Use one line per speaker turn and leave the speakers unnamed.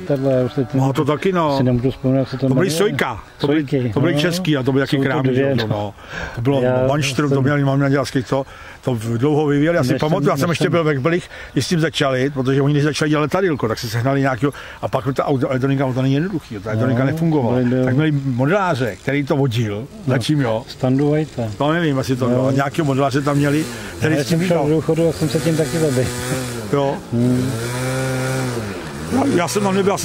letadla, já už teď
to taky, no.
si nemůžu vzpomínat, co to
byly Sojka, to byly český a to byly taky krámy, no. To bylo Manštrum, to měli maďarský, to dlouho vyvíjeli, já si pamatuju, já jsem ještě byl ve Kbelích, když s tím začali, protože oni začali dělat letadýlko, tak si sehnali nějakého, a pak ta elektronika, to není jednoduchý, ta elektronika nefungovala, tak měli modeláře, který to vodil, začím jo.
Standu Vajta.
No nevím, asi to bylo, nějakého modeláře tam měli, který
s tím šel do důchodu a jsem se tím taky zabil.
Jo. Já jsem tam nebyl,